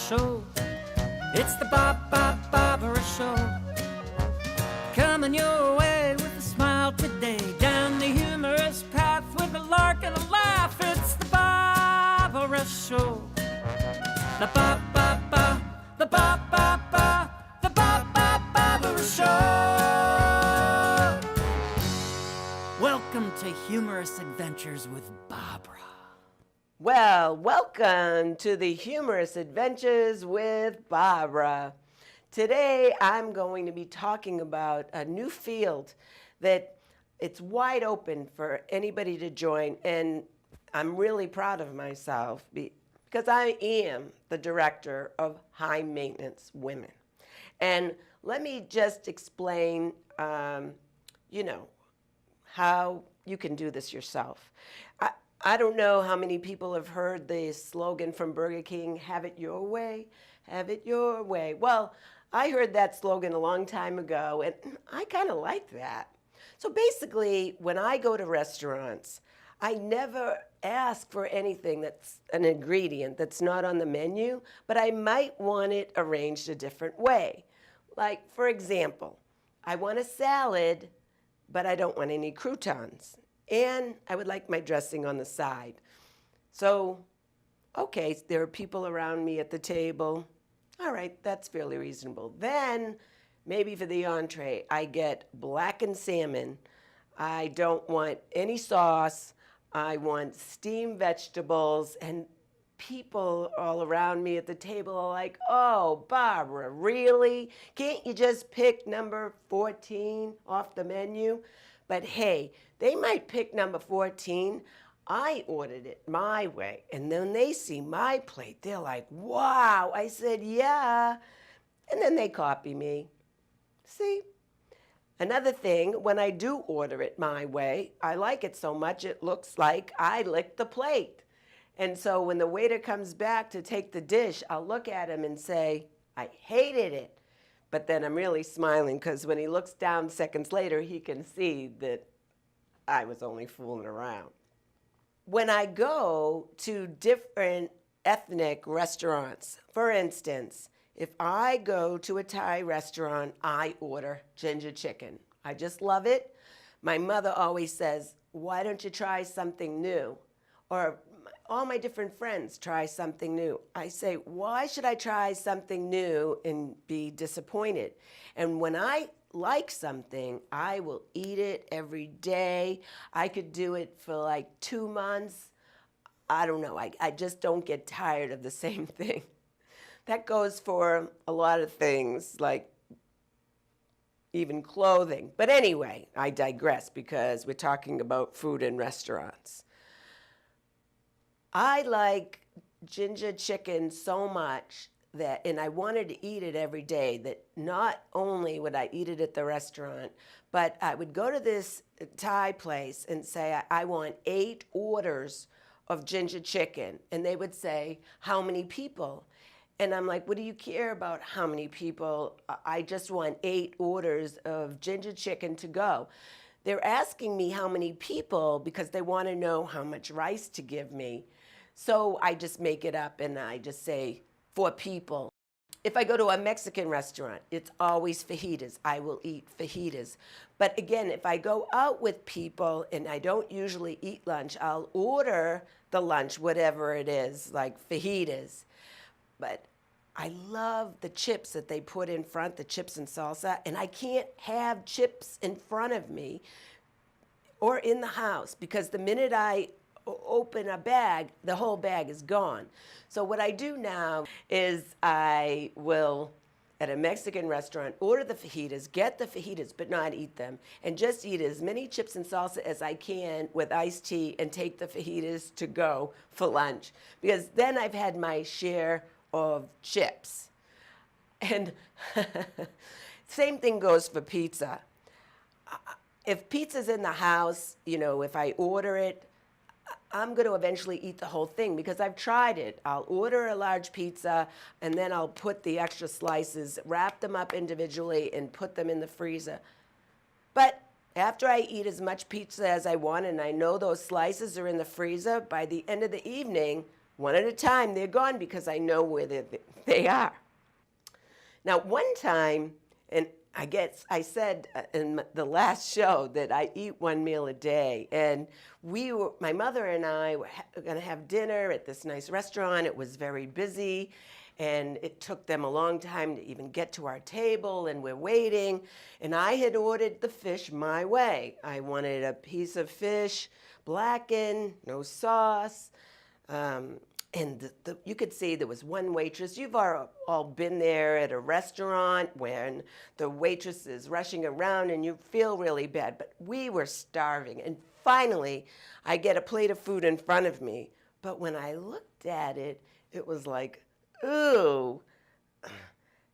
Show. It's the Baaaaahbra Show. Coming your way with a smile today. Down the humorous path with a lark and a laugh. It's the Baaaaahbra Show. The Baaaaahbra, the Baaaaahbra, the Baaaaahbra Show. Welcome to Humorous Adventures with Barbara. Well, welcome to the Humorous Adventures with Barbara. Today, I'm going to be talking about a new field that it's wide open for anybody to join, and I'm really proud of myself because I am the director of High Maintenance Women. And let me just explain, how you can do this yourself. I don't know how many people have heard the slogan from Burger King, have it your way, have it your way. Well, I heard that slogan a long time ago, and I kind of like that. So basically, when I go to restaurants, I never ask for anything that's an ingredient that's not on the menu, but I might want it arranged a different way. Like, for example, I want a salad, but I don't want any croutons. And I would like my dressing on the side. So, okay, there are people around me at the table. All right, that's fairly reasonable. Then, maybe for the entree, I get blackened salmon. I don't want any sauce. I want steamed vegetables. And people all around me at the table are like, oh, Barbara, really? Can't you just pick number 14 off the menu? But hey, they might pick number 14. I ordered it my way. And then they see my plate. They're like, wow. I said, yeah. And then they copy me. See? Another thing, when I do order it my way, I like it so much it looks like I licked the plate. And so when the waiter comes back to take the dish, I'll look at him and say, I hated it. But then I'm really smiling because when he looks down seconds later, he can see that I was only fooling around. When I go to different ethnic restaurants, for instance, if I go to a Thai restaurant, I order ginger chicken. I just love it. My mother always says, why don't you try something new? Or all my different friends try something new. I say, why should I try something new and be disappointed? And when I like something, I will eat it every day. I could do it for like 2 months. I don't know. I just don't get tired of the same thing. That goes for a lot of things, like even clothing. But anyway, I digress because we're talking about food in restaurants. I like ginger chicken so much that, and I wanted to eat it every day, that not only would I eat it at the restaurant, but I would go to this Thai place and say, I want 8 orders of ginger chicken. And they would say, how many people? And I'm like, what do you care about how many people? I just want 8 orders of ginger chicken to go. They're asking me how many people because they want to know how much rice to give me. So I just make it up and I just say 4 people. If I go to a Mexican restaurant, it's always fajitas. I will eat fajitas. But again, if I go out with people and I don't usually eat lunch, I'll order the lunch, whatever it is, like fajitas. But I love the chips that they put in front, the chips and salsa, and I can't have chips in front of me or in the house because the minute I open a bag, the whole bag is gone. So what I do now is I will, at a Mexican restaurant, order the fajitas, get the fajitas, but not eat them, and just eat as many chips and salsa as I can with iced tea and take the fajitas to go for lunch. Because then I've had my share of chips. And same thing goes for pizza. If pizza's in the house, if I order it, I'm going to eventually eat the whole thing because I've tried it. I'll order a large pizza and then I'll put the extra slices, wrap them up individually and put them in the freezer. But after I eat as much pizza as I want and I know those slices are in the freezer, by the end of the evening, one at a time, they're gone because I know where they are. Now, one time, and I guess I said in the last show that I eat one meal a day, and my mother and I were going to have dinner at this nice restaurant. It was very busy, and it took them a long time to even get to our table, and we're waiting, and I had ordered the fish my way. I wanted a piece of fish, blackened, no sauce, and you could see there was one waitress. You've all been there at a restaurant when the waitress is rushing around and you feel really bad. But we were starving. And finally, I get a plate of food in front of me. But when I looked at it, it was like, ooh.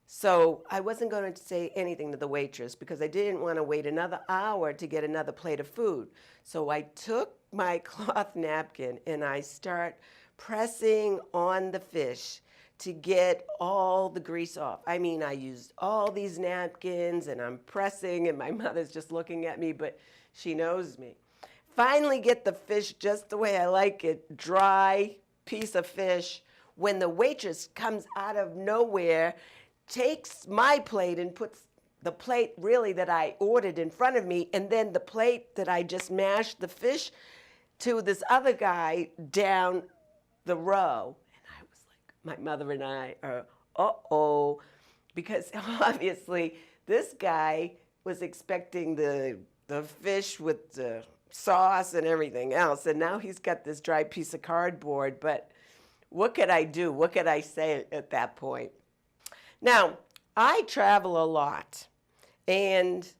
So I wasn't going to say anything to the waitress because I didn't want to wait another hour to get another plate of food. So I took my cloth napkin and I start pressing on the fish to get all the grease off. I mean, I used all these napkins and I'm pressing and my mother's just looking at me, but she knows me. Finally get the fish just the way I like it, dry piece of fish, when the waitress comes out of nowhere, takes my plate and puts the plate really that I ordered in front of me, and then the plate that I just mashed the fish to this other guy down the row. And I was like, my mother and I are, uh-oh, because obviously this guy was expecting the fish with the sauce and everything else, and now he's got this dry piece of cardboard. But what could I do? What could I say at that point? Now, I travel a lot, and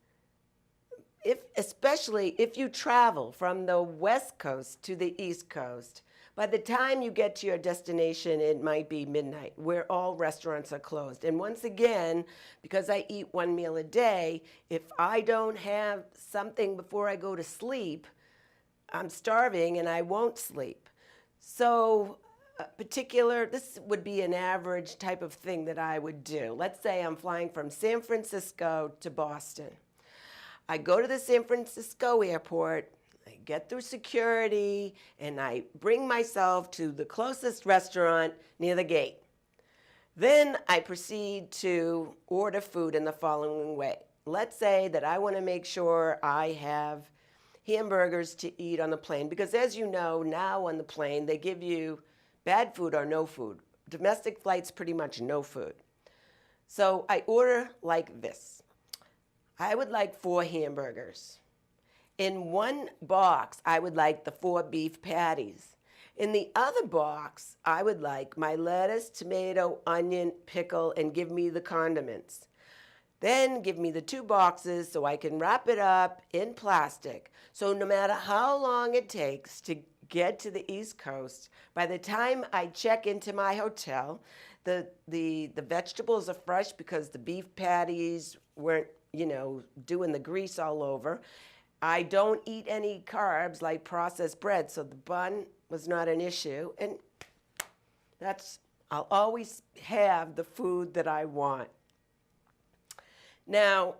especially if you travel from the West Coast to the East Coast, by the time you get to your destination, it might be midnight, where all restaurants are closed. And once again, because I eat one meal a day, if I don't have something before I go to sleep, I'm starving and I won't sleep. So this would be an average type of thing that I would do. Let's say I'm flying from San Francisco to Boston. I go to the San Francisco airport, I get through security, and I bring myself to the closest restaurant near the gate. Then I proceed to order food in the following way. Let's say that I want to make sure I have hamburgers to eat on the plane, because as you know, now on the plane, they give you bad food or no food. Domestic flights, pretty much no food. So I order like this. I would like 4 hamburgers. In one box, I would like the 4 beef patties. In the other box, I would like my lettuce, tomato, onion, pickle, and give me the condiments. Then give me the 2 boxes so I can wrap it up in plastic. So no matter how long it takes to get to the East Coast, by the time I check into my hotel, the vegetables are fresh because the beef patties weren't, doing the grease all over. I don't eat any carbs like processed bread, so the bun was not an issue. And I'll always have the food that I want. Now,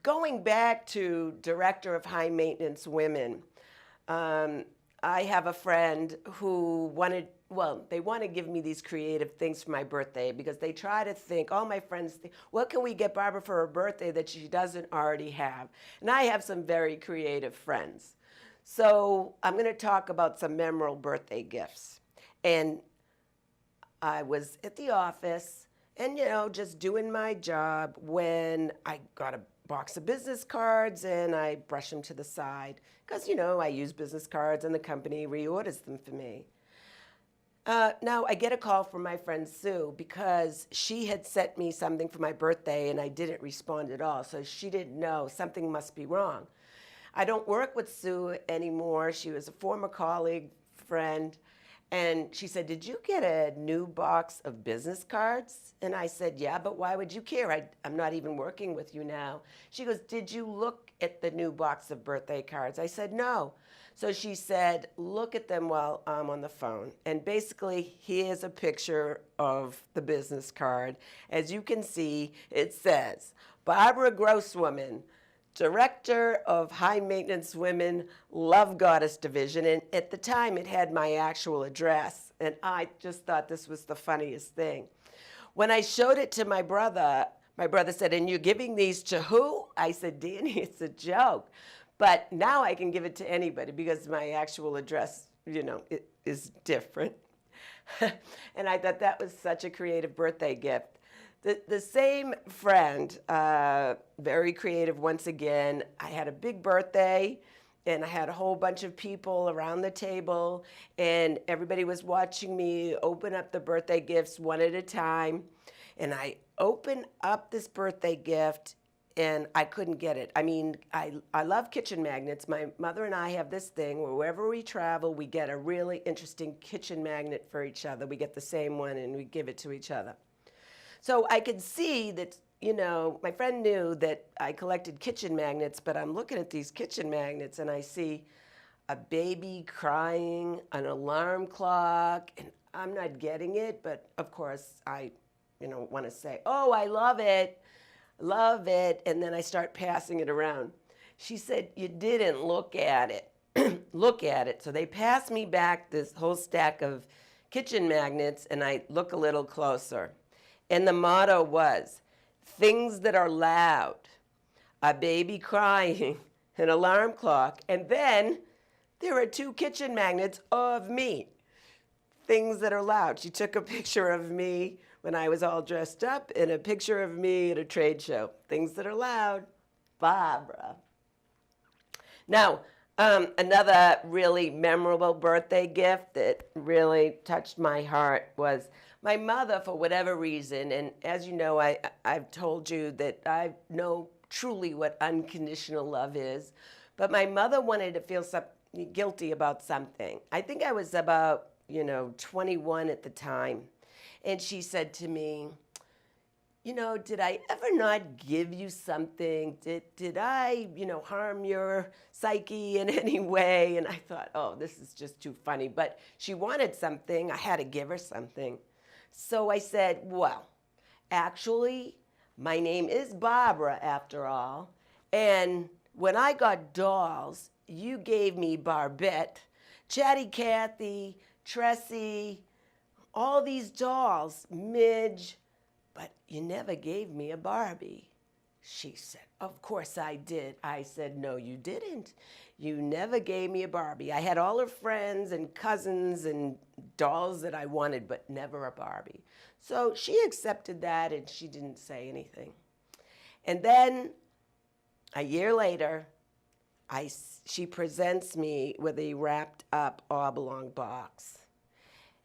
going back to Director of High Maintenance Women, I have a friend who they want to give me these creative things for my birthday, because they try to think, all my friends think, what can we get Barbara for her birthday that she doesn't already have? And I have some very creative friends. So I'm going to talk about some memorable birthday gifts. And I was at the office and, just doing my job when I got a box of business cards and I brush them to the side because, I use business cards and the company reorders them for me. Now, I get a call from my friend Sue because she had sent me something for my birthday and I didn't respond at all, so she didn't know. Something must be wrong. I don't work with Sue anymore. She was a former colleague, friend, and she said, did you get a new box of business cards? And I said, yeah, but why would you care? I'm not even working with you now. She goes, did you look at the new box of birthday cards? I said, no. So she said, look at them while I'm on the phone. And basically, here's a picture of the business card. As you can see, it says, Baaaaahbra Gross woman, Director of High Maintenance Women, Love Goddess Division. And at the time, it had my actual address. And I just thought this was the funniest thing. When I showed it to my brother said, "And you're giving these to who?" I said, "Danny, it's a joke." But now I can give it to anybody because my actual address, it is different. And I thought that was such a creative birthday gift. The same friend, very creative once again. I had a big birthday, and I had a whole bunch of people around the table, and everybody was watching me open up the birthday gifts one at a time. And I opened up this birthday gift, and I couldn't get it. I mean, I love kitchen magnets. My mother and I have this thing where wherever we travel, we get a really interesting kitchen magnet for each other. We get the same one, and we give it to each other. So I could see that, my friend knew that I collected kitchen magnets, but I'm looking at these kitchen magnets and I see a baby crying, an alarm clock, and I'm not getting it, but of course I, want to say, "Oh, I love it, and then I start passing it around. She said, "You didn't look at it." Look at it. So they passed me back this whole stack of kitchen magnets, and I look a little closer. And the motto was, things that are loud, a baby crying, an alarm clock, and then there are 2 kitchen magnets of me. Things that are loud. She took a picture of me when I was all dressed up and a picture of me at a trade show. Things that are loud, Barbara. Now, another really memorable birthday gift that really touched my heart was my mother, for whatever reason, and as you know, I've told you that I know truly what unconditional love is, but my mother wanted to feel guilty about something. I think I was about, 21 at the time, and she said to me, "Did I ever not give you something? Did I, harm your psyche in any way?" And I thought, oh, this is just too funny. But she wanted something. I had to give her something. So I said, "Well, actually, my name is Barbara after all. And when I got dolls, you gave me Barbette, Chatty Cathy, Tressie, all these dolls, Midge, but you never gave me a Barbie." She said, "Of course I did." I said, "No, you didn't. You never gave me a Barbie. I had all her friends and cousins and dolls that I wanted, but never a Barbie." So she accepted that, and she didn't say anything. And then a year later, she presents me with a wrapped up oblong box.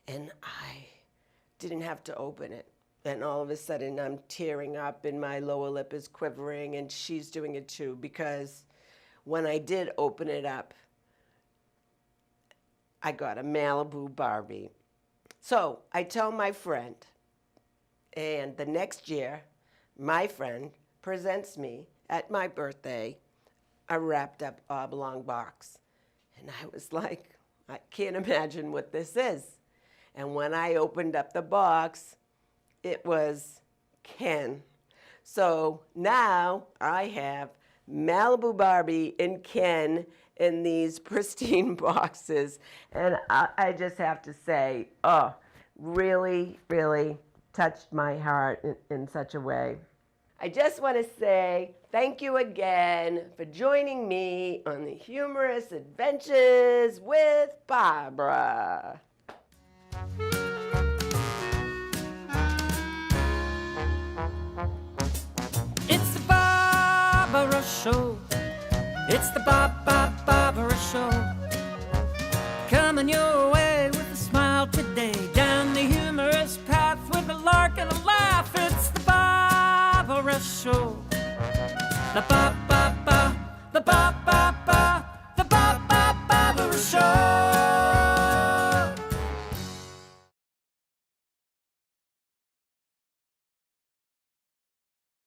And I didn't have to open it. And all of a sudden, I'm tearing up and my lower lip is quivering, and she's doing it too, because when I did open it up, I got a Malibu Barbie. So I tell my friend, and the next year, my friend presents me at my birthday a wrapped up oblong box. And I was like, I can't imagine what this is. And when I opened up the box, it was Ken. So now I have Malibu Barbie and Ken in these pristine boxes. And I just have to say, oh, really, really touched my heart in such a way. I just want to say thank you again for joining me on the Humorous Adventures with Barbara. It's the Baaaaahbra Show. It's the Baaaaahbra Show. Coming your way